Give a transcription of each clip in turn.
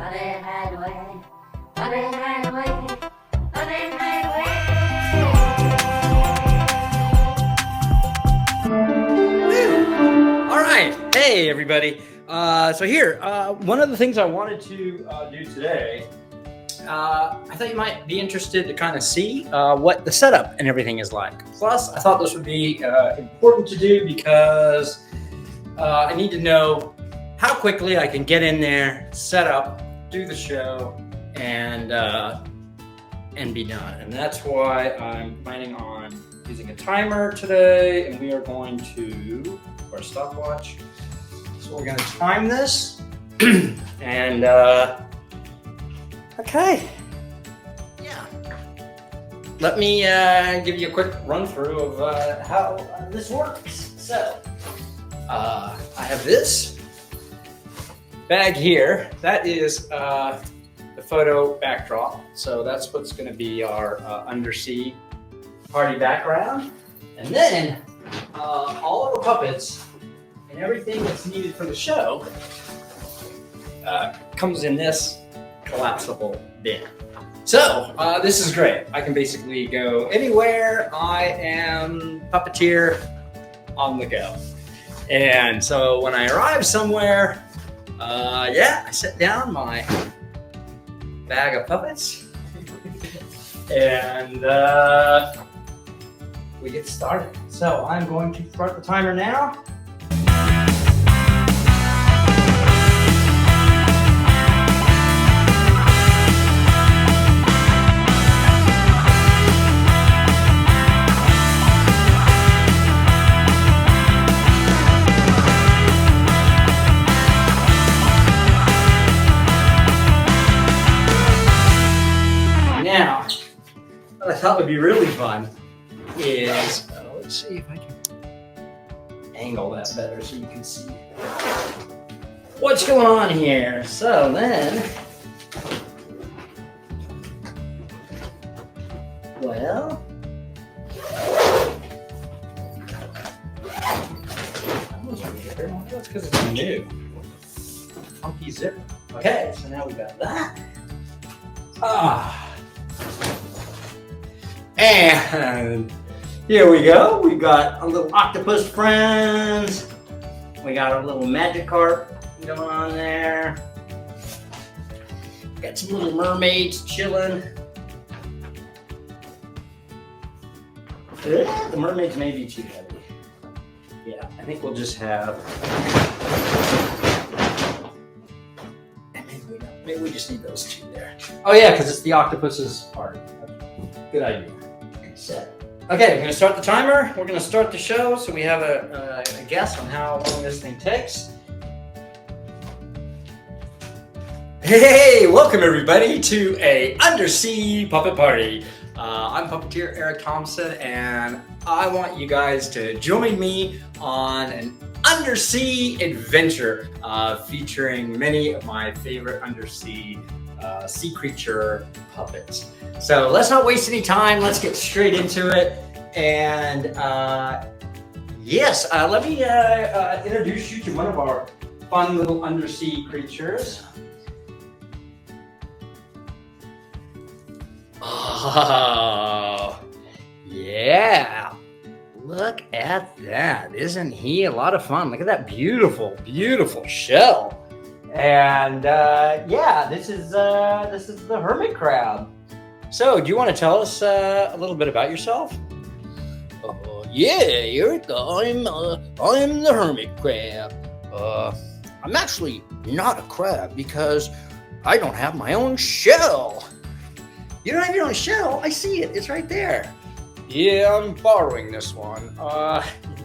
Hideaway, Hideaway, Hideaway. All right, hey everybody. So here, one of the things I wanted to do today, I thought you might be interested to kind of see what the setup and everything is like. Plus, I thought this would be important to do because I need to know how quickly I can get in there, set up, do the show, and be done. And that's why I'm planning on using a timer today, and we are going to our stopwatch. So we're going to time this, and okay, yeah. Let me give you a quick run through of how this works. So I have this bag here. That is the photo backdrop. So that's what's going to be our undersea party background. And then all of the puppets and everything that's needed for the show comes in this collapsible bin. So this is great. I can basically go anywhere. I am Puppeteer on the go. And so when I arrive somewhere, I set down my bag of puppets and we get started. So I'm going to start the timer now. Now, what I thought would be really fun is, let's see if I can angle that better so you can see what's going on here. So then, well, that's because it's new. Funky zipper. Okay, so now we got that. And here we go. We got a little octopus friends. We got a little magic carp going on there. Got some little mermaids chilling. The mermaids may be too heavy. Yeah, I think we'll just have. Maybe we just need those two there. Oh yeah, because it's the octopus's party. Good idea. Set. Okay, we're going to start the timer. We're going to start the show so we have a guess on how long this thing takes. Hey, welcome everybody to a undersea puppet party. I'm Puppeteer Eric Thomsen, and I want you guys to join me on an undersea adventure featuring many of my favorite undersea sea creature puppets. So let's not waste any time. Let's get straight into it. And yes, let me introduce you to one of our fun little undersea creatures. Oh, yeah. Look at that. Isn't he a lot of fun? Look at that beautiful, beautiful shell. And yeah, this is the hermit crab. So, do you want to tell us a little bit about yourself? Yeah, Eric, I'm the hermit crab. I'm actually not a crab because I don't have my own shell. You don't have your own shell? I see it. It's right there. Yeah, I'm borrowing this one.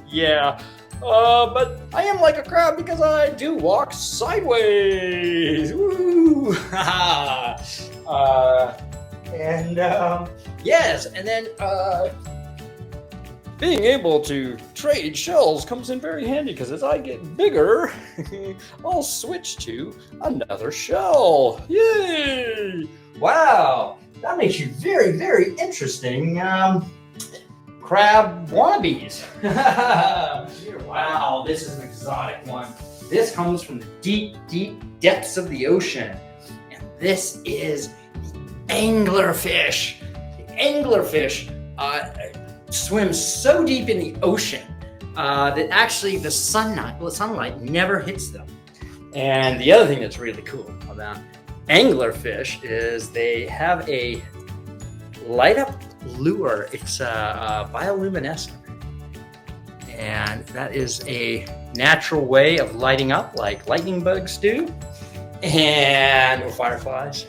Yeah. But I am like a crab because I do walk sideways. Woo! And yes, and then being able to trade shells comes in very handy because as I get bigger, I'll switch to another shell. Yay! wow, that makes you very, very interesting. Crab wannabes. Wow, this is an exotic one. This comes from the deep, deep depths of the ocean. And This is the anglerfish. The anglerfish swims so deep in the ocean that actually the sunlight never hits them. And the other thing that's really cool about anglerfish is they have a light up lure. It's bioluminescent. And that is a natural way of lighting up like lightning bugs do. Or fireflies.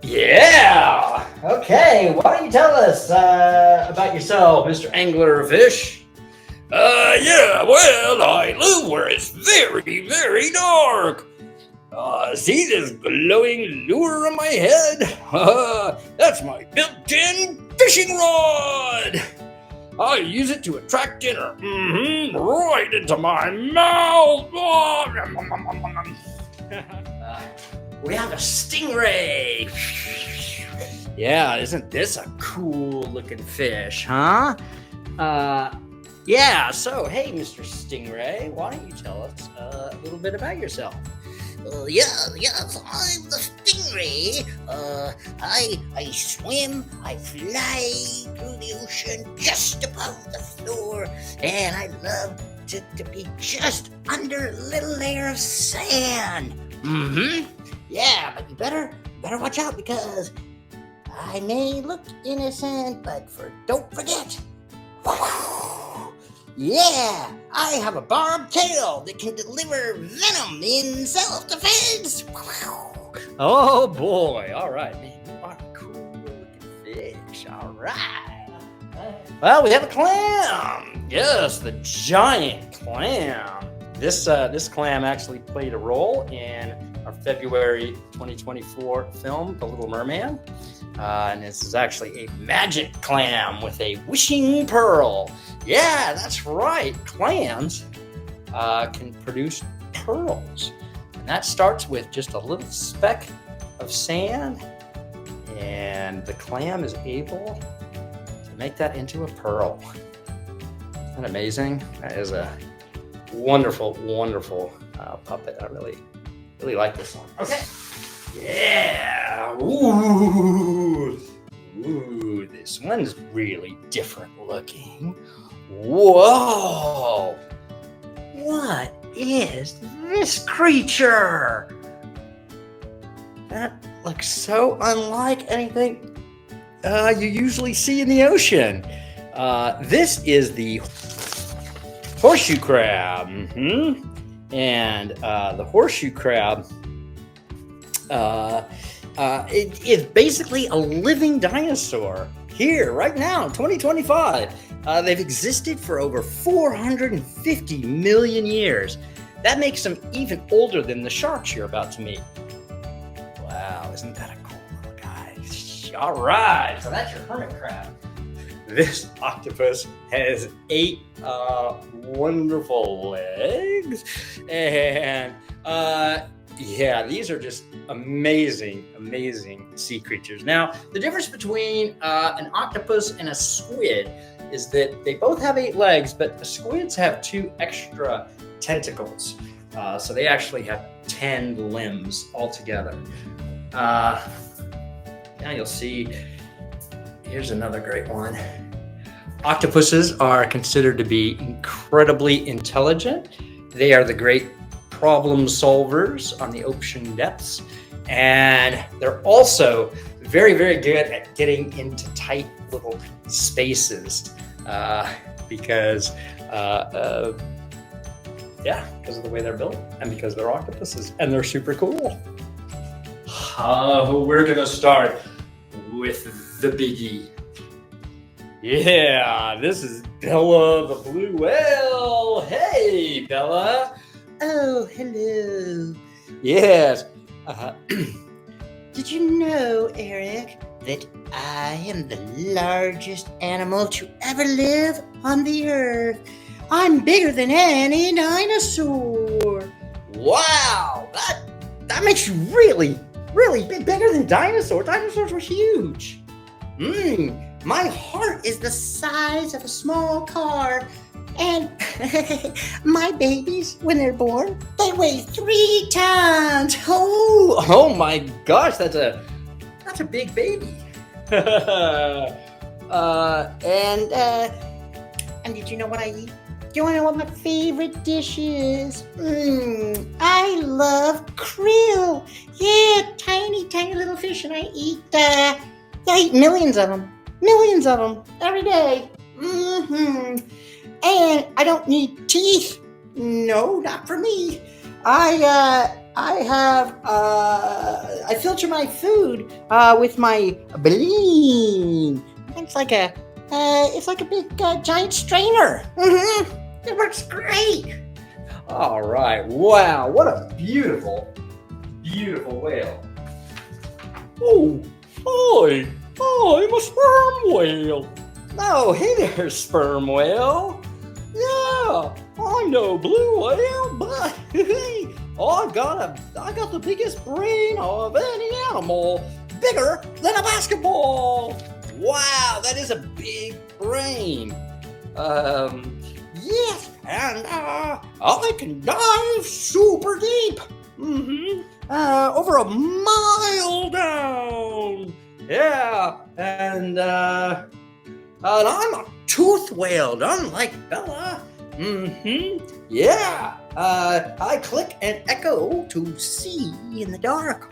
Yeah! Okay, why don't you tell us about yourself, Mr. Anglerfish? Yeah, well, I live where it's very, very dark. See this glowing lure on my head? That's my built-in fishing rod. I use it to attract dinner. Right into my mouth. We have a stingray. Yeah, isn't this a cool looking fish, huh? Yeah, so hey, Mr. Stingray, why don't you tell us a little bit about yourself? Yes, I'm the stingray. I swim, I fly through the ocean just above the floor, and I love to be just under a little layer of sand. Yeah, but you better watch out because I may look innocent, but don't forget. Yeah, I have a barbed tail that can deliver venom in self-defense. Oh boy, all right, man, you are a cool looking fish, all right. Well, we have a clam. Yes, the giant clam. This clam actually played a role in our February 2024 film, The Little Mermaid. And this is actually a magic clam with a wishing pearl. Yeah, that's right. Clams can produce pearls. And that starts with just a little speck of sand. And the clam is able to make that into a pearl. Isn't that amazing? That is a wonderful, wonderful puppet. I really like this one. Okay. Yeah. Ooh, this one's really different looking. Whoa. What is this creature? That looks so unlike anything you usually see in the ocean. This is the horseshoe crab. And the horseshoe crab it is basically a living dinosaur here right now, 2025. They've existed for over 450 million years. That makes them even older than the sharks you're about to meet. Wow, isn't that a cool little guy? All right, so that's your hermit crab. This octopus has 8 wonderful legs, and yeah, these are just amazing, amazing sea creatures. Now, the difference between an octopus and a squid is that they both have 8 legs, but the squids have 2 extra tentacles. So they actually have 10 limbs altogether. Now you'll see, here's another great one. Octopuses are considered to be incredibly intelligent. They are the great problem solvers on the ocean depths. And they're also very, very good at getting into tight little spaces because of the way they're built and because they're octopuses and they're super cool. We're going to start with the biggie. Yeah, this is Bella the blue whale. Hey, Bella. Oh, hello. Yes. Did you know, Eric, that I am the largest animal to ever live on the earth? I'm bigger than any dinosaur. Wow, that makes you really, really bigger than dinosaurs. Dinosaurs were huge. My heart is the size of a small car. And my babies, when they're born, they weigh 3 tons. Oh Oh my gosh, that's a big baby. And did you know what I eat? Do you want to know what my favorite dish is? I love krill. Yeah, tiny, tiny little fish, and I eat millions of them every day. And I don't need teeth. No, not for me. I filter my food with my baleen. It's like a big giant strainer. It works great. All right. Wow, what a beautiful, beautiful whale. Oh, hi. I'm a sperm whale. Oh, hey there, sperm whale. Yeah, I'm no blue whale, but I got the biggest brain of any animal, bigger than a basketball. Wow, that is a big brain. Yes, and I can dive super deep. Over a mile down. Yeah, and I'm a tooth whale, unlike Bella. Yeah, I click and echo to see in the dark.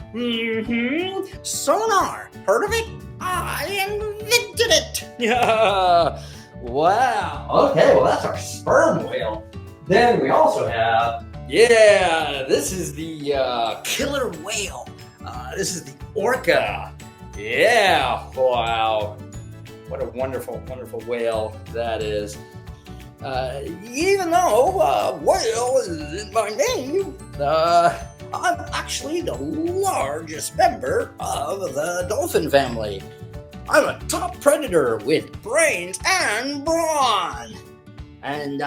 Sonar, heard of it? I invented it. Yeah. Wow. Okay, well that's our sperm whale. Then we also have, this is the killer whale. This is the orca. Yeah. Wow. What a wonderful, wonderful whale that is. Even though whale is in my name, I'm actually the largest member of the dolphin family. I'm a top predator with brains and brawn. And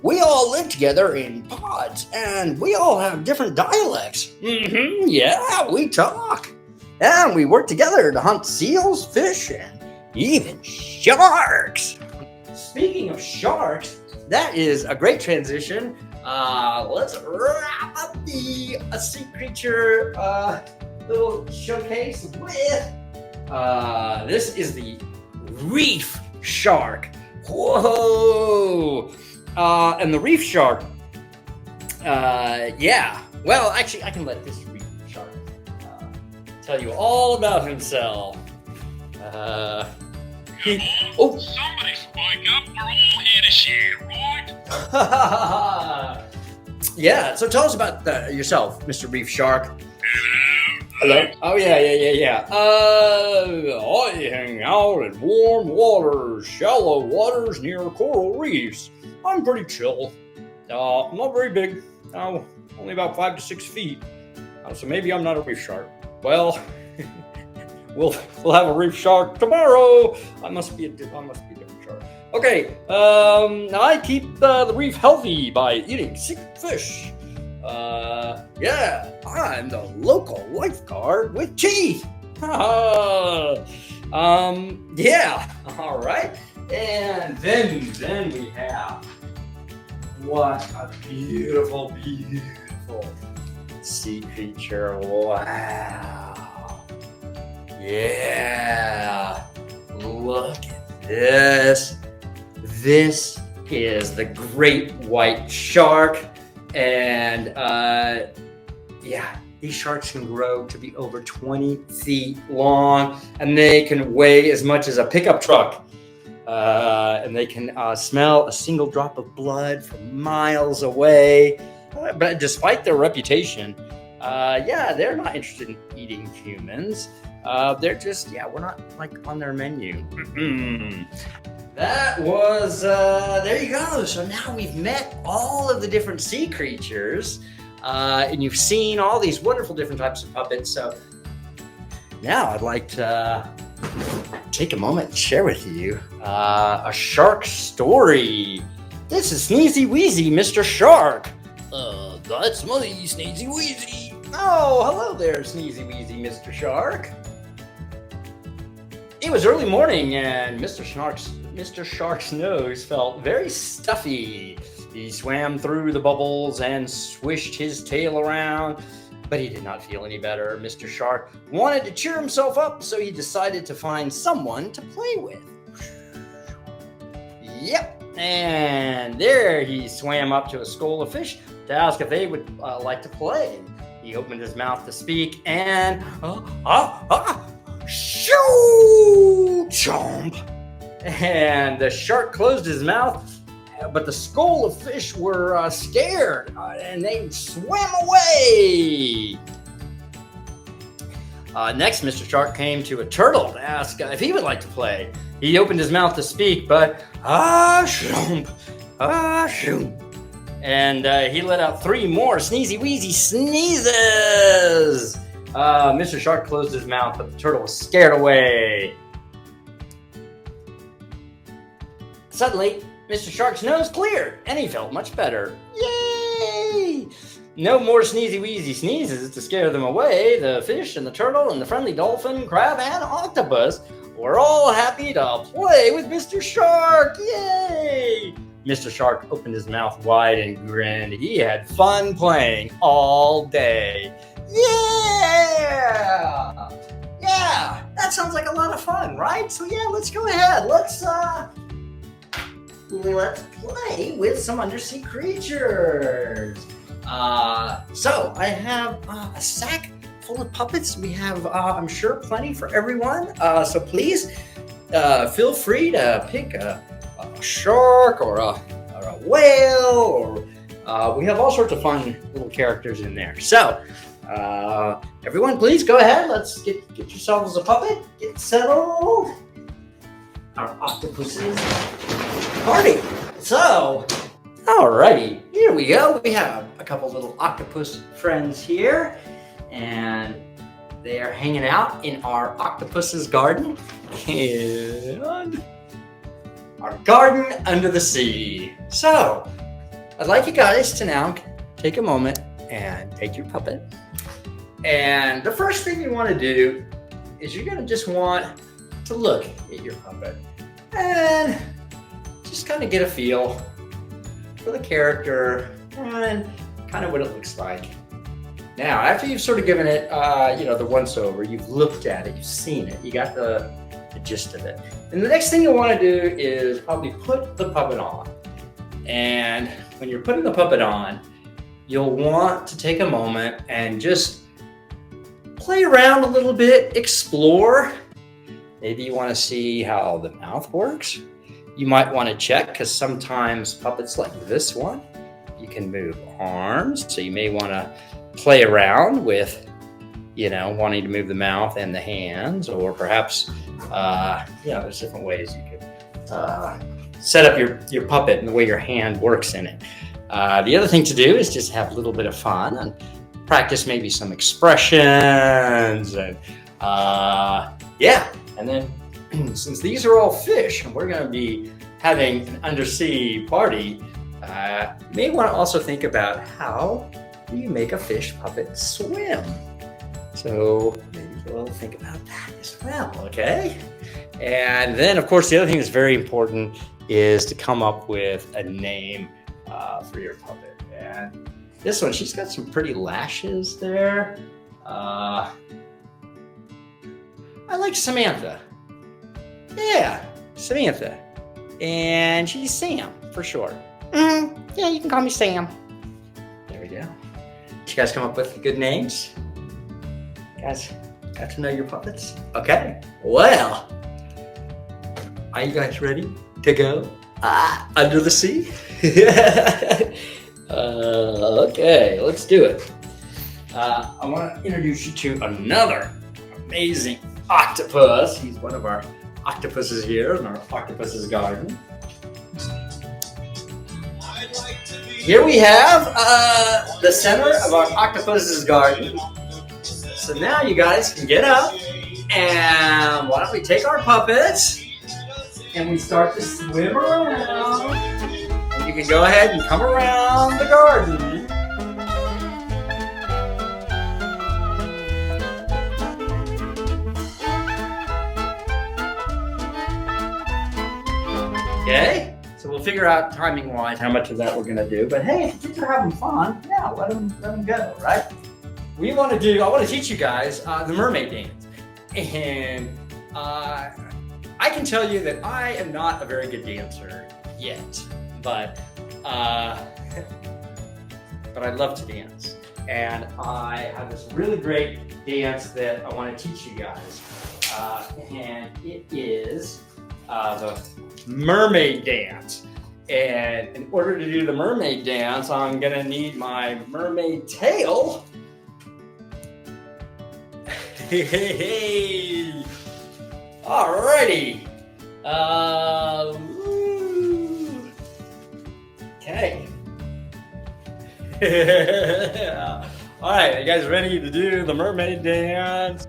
we all live together in pods, and we all have different dialects. Yeah, we talk. And we work together to hunt seals, fish, and even sharks. Speaking of sharks, that is a great transition. Let's wrap up the sea creature little showcase with this is the reef shark. Whoa! And the reef shark, well, actually, I can let this reef shark tell you all about himself. Somebody spike up. We're all here to share, right? Yeah, so tell us about yourself, Mr. Reef Shark. Hello? Oh, yeah. I hang out in warm waters, shallow waters near coral reefs. I'm pretty chill. I'm not very big. Only about 5 to 6 feet. So maybe I'm not a reef shark. Well, we'll have a reef shark tomorrow. I must be a different shark. Okay. I keep the reef healthy by eating seafood fish. I'm the local lifeguard with teeth. All right. And then we have what a beautiful, beautiful sea creature. Wow. Yeah. Look at this. This is the great white shark. And these sharks can grow to be over 20 feet long, and they can weigh as much as a pickup truck. And they can smell a single drop of blood from miles away. But despite their reputation, they're not interested in eating humans. They're just, we're not like on their menu. That was, there you go. So now we've met all of the different sea creatures, and you've seen all these wonderful different types of puppets. So now I'd like to take a moment and share with you a shark story. This is Sneezy Weezy, Mr. Shark. That's me, Sneezy Weezy. Oh, hello there, Sneezy Weezy, Mr. Shark. It was early morning, and Mr. Shark's nose felt very stuffy. He swam through the bubbles and swished his tail around. But he did not feel any better. Mr. Shark wanted to cheer himself up, so he decided to find someone to play with. Yep, and there he swam up to a school of fish to ask if they would like to play. He opened his mouth to speak, and shoo, chomp! And the shark closed his mouth, but the school of fish were scared, and they swam away. Next, Mr. Shark came to a turtle to ask if he would like to play. He opened his mouth to speak, but shoomp, shoomp. And he let out 3 more Sneezy Weezy sneezes. Mr. Shark closed his mouth, but the turtle was scared away. Suddenly, Mr. Shark's nose cleared, and he felt much better. Yay! No more Sneezy Weezy sneezes to scare them away. The fish and the turtle and the friendly dolphin, crab, and octopus were all happy to play with Mr. Shark. Yay! Mr. Shark opened his mouth wide and grinned. He had fun playing all day. Yeah! Yeah! That sounds like a lot of fun, right? So yeah, let's go ahead. Let's play with some undersea creatures. So I have a sack full of puppets. We have, I'm sure, plenty for everyone. So please feel free to pick a shark or a whale, or we have all sorts of fun little characters in there. So everyone, please go ahead. Let's get yourselves a puppet. Get settled. Our octopuses party. So, alrighty, here we go. We have a couple little octopus friends here, and they are hanging out in our octopus's garden. And our garden under the sea. So, I'd like you guys to now take a moment and take your puppet. And the first thing you want to do is you're going to just want to look at your puppet and just kind of get a feel for the character and kind of what it looks like. Now, after you've sort of given it, the once over, you've looked at it, you've seen it, you got the gist of it. And the next thing you'll want to do is probably put the puppet on. And when you're putting the puppet on, you'll want to take a moment and just play around a little bit, explore. Maybe you want to see how the mouth works. You might want to check, because sometimes puppets like this one, you can move arms. So you may want to play around with, wanting to move the mouth and the hands, or perhaps, there's different ways you could set up your puppet and the way your hand works in it. The other thing to do is just have a little bit of fun and practice maybe some expressions and and then since these are all fish and we're going to be having an undersea party, you may want to also think about how do you make a fish puppet swim. So maybe we'll think about that as well, okay? And then, of course, the other thing that's very important is to come up with a name for your puppet. And this one, she's got some pretty lashes there. I like Samantha. Yeah, Samantha. And she's Sam, for short. Yeah, you can call me Sam. There we go. You guys come up with good names? Guys, got to know your puppets? Okay, well, are you guys ready to go under the sea? Okay, let's do it. I want to introduce you to another amazing octopus. He's one of our octopuses here in our octopus's garden. Here we have the center of our octopus's garden. So now you guys can get up, and why don't we take our puppets and we start to swim around. And you can go ahead and come around the garden. Okay, so we'll figure out timing-wise how much of that we're gonna do. But hey, if kids are having fun, yeah, let them go, right? I want to teach you guys the mermaid dance. And I can tell you that I am not a very good dancer yet, but I love to dance. And I have this really great dance that I want to teach you guys. And it is the mermaid dance. And in order to do the mermaid dance, I'm gonna need my mermaid tail. Hey, alrighty. Okay. All right, you guys ready to do the mermaid dance?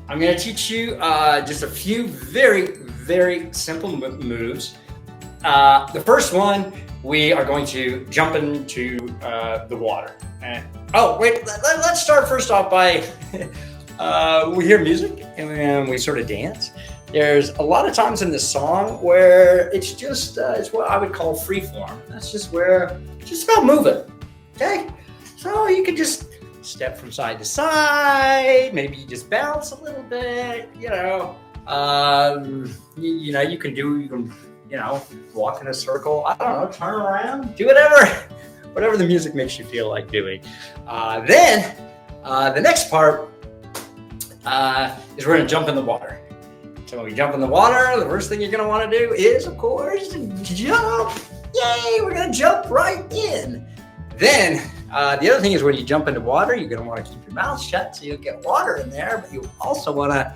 I'm gonna teach you just a few very, very simple moves. The first one, we are going to jump into the water. Oh, wait, let's start first off by, we hear music and we sort of dance. There's a lot of times in this song where it's just, it's what I would call free form. That's just where, just about moving, okay? So you can just step from side to side, maybe you just bounce a little bit, you know. You can walk in a circle, I don't know, turn around, do whatever the music makes you feel like doing. Then the next part is we're gonna jump in the water. So when we jump in the water, the first thing you're gonna wanna do is, of course, jump. Yay, we're gonna jump right in. Then the other thing is when you jump into water, you're gonna wanna keep your mouth shut so you'll get water in there, but you also wanna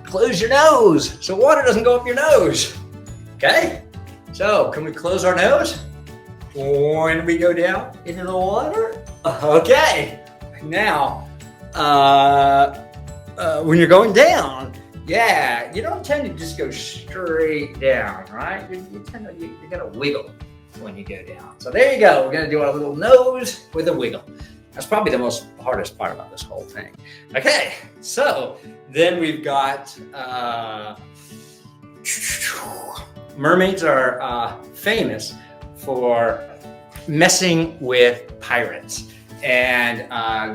close your nose so water doesn't go up your nose. Okay, so can we close our nose when we go down into the water? Okay, now when you're going down, yeah, you don't tend to just go straight down, right? You're gonna wiggle when you go down. So there you go, we're gonna do our little nose with a wiggle. That's probably the hardest part about this whole thing. Okay, so then we've got, mermaids are famous for messing with pirates, and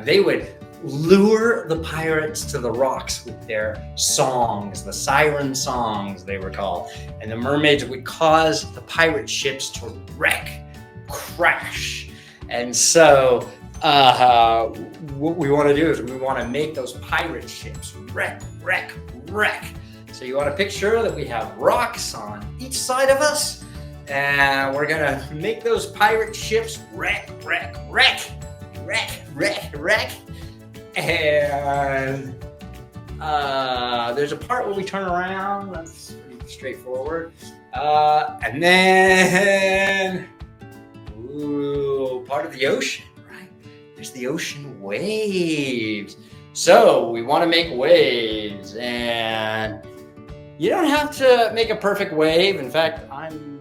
they would lure the pirates to the rocks with their songs, the siren songs they were called, and the mermaids would cause the pirate ships to crash. And so what we want to do is we want to make those pirate ships wreck. So you want to picture that we have rocks on each side of us, and we're gonna make those pirate ships wreck. And there's a part where we turn around. That's pretty straightforward. And then, part of the ocean, right? There's the ocean waves. So we want to make waves, and you don't have to make a perfect wave. In fact, I'm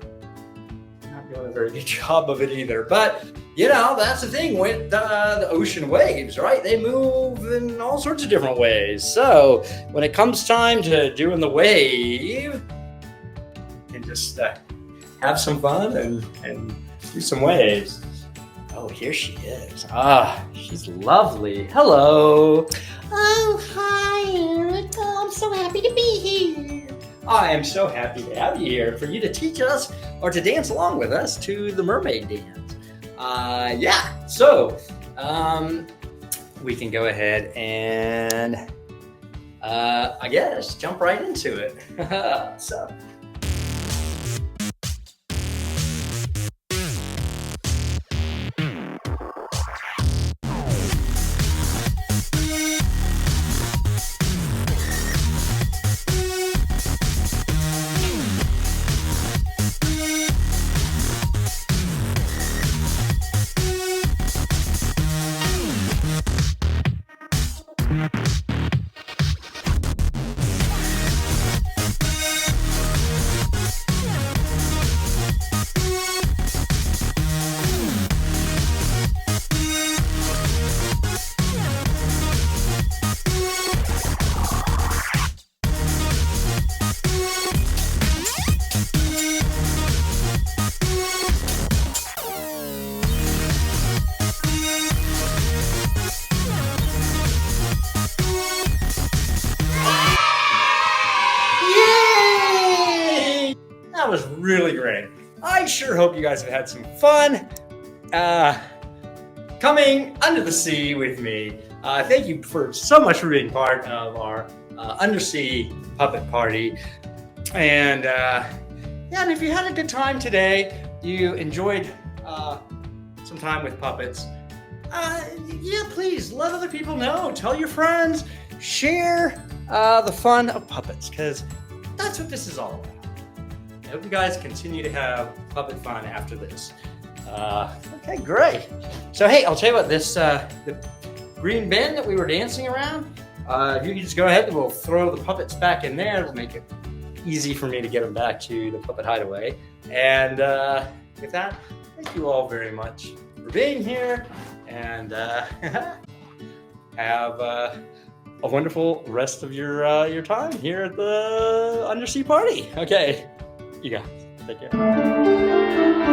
not doing a very good job of it either. But, that's the thing with the ocean waves, right? They move in all sorts of different ways. So when it comes time to doing the wave, you can just have some fun and do some waves. Oh, here she is. She's lovely. Hello. Oh, hi, Eric. Oh, I'm so happy to be here. I am so happy to have you here for you to teach us or to dance along with us to the mermaid dance. So we can go ahead and I guess jump right into it. So. was really great. I sure hope you guys have had some fun coming under the sea with me. Thank you so much for being part of our undersea puppet party. And and if you had a good time today, you enjoyed some time with puppets, please let other people know. Tell your friends, share the fun of puppets, because that's what this is all about. I hope you guys continue to have puppet fun after this. Okay, great. So hey, I'll tell you what, this the green bin that we were dancing around, if you can just go ahead and we'll throw the puppets back in there. It'll make it easy for me to get them back to the Puppet Hideaway. And with that, thank you all very much for being here, and have a wonderful rest of your time here at the undersea party. Okay, you guys, take care.